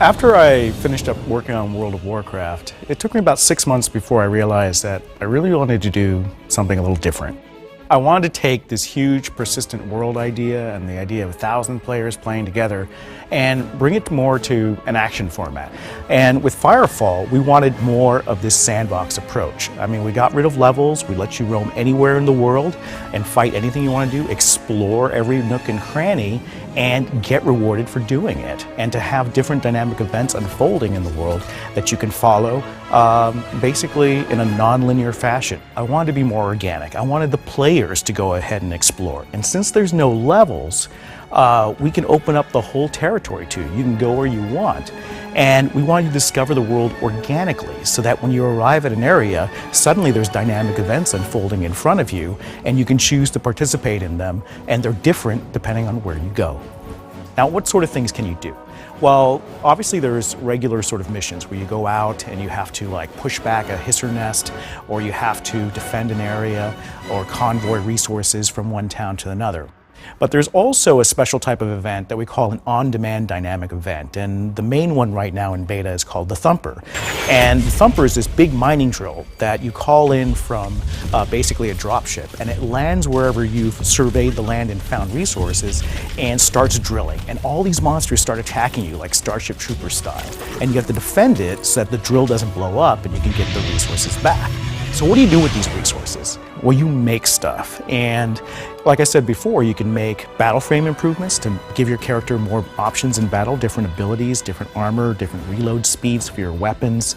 After I finished up working on World of Warcraft, it took me about 6 months before I realized that I really wanted to do something a little different. I wanted to take this huge persistent world idea and the idea of 1,000 players playing together and bring it more to an action format. And with Firefall, we wanted more of this sandbox approach. I mean, we got rid of levels, we let you roam anywhere in the world and fight anything you want to do, explore every nook and cranny, and get rewarded for doing it. And to have different dynamic events unfolding in the world that you can follow basically in a non-linear fashion. I wanted to be more organic. I wanted the players to go ahead and explore. And since there's no levels, we can open up the whole territory to you. You can go where you want. And we want you to discover the world organically so that when you arrive at an area, suddenly there's dynamic events unfolding in front of you and you can choose to participate in them, and they're different depending on where you go. Now, what sort of things can you do? Well, obviously there's regular sort of missions where you go out and you have to push back a hisser nest, or you have to defend an area or convoy resources from one town to another. But there's also a special type of event that we call an on-demand dynamic event, and the main one right now in beta is called the Thumper. And the Thumper is this big mining drill that you call in from basically a dropship, and it lands wherever you've surveyed the land and found resources and starts drilling. And all these monsters start attacking you like Starship Troopers style, and you have to defend it so that the drill doesn't blow up and you can get the resources back. So what do you do with these resources? Well, you make stuff. And like I said before, you can make battle frame improvements to give your character more options in battle, different abilities, different armor, different reload speeds for your weapons.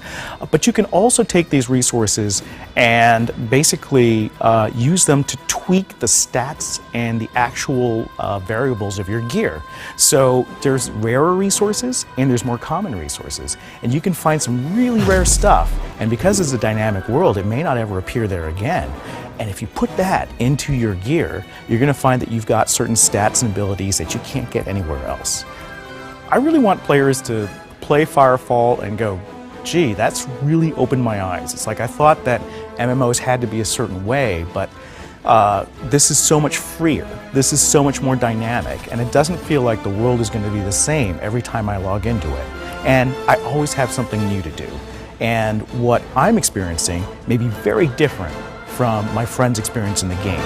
But you can also take these resources and basically use them to tweak the stats and the actual variables of your gear. So there's rarer resources and there's more common resources. And you can find some really rare stuff. And because it's a dynamic world, it may not ever appear there again. And if you put that into your gear, you're going to find that you've got certain stats and abilities that you can't get anywhere else. I really want players to play Firefall and go, gee, that's really opened my eyes. It's like I thought that MMOs had to be a certain way, but this is so much freer. This is so much more dynamic, and it doesn't feel like the world is going to be the same every time I log into it. And I always have something new to do. And what I'm experiencing may be very different from my friend's experience in the game.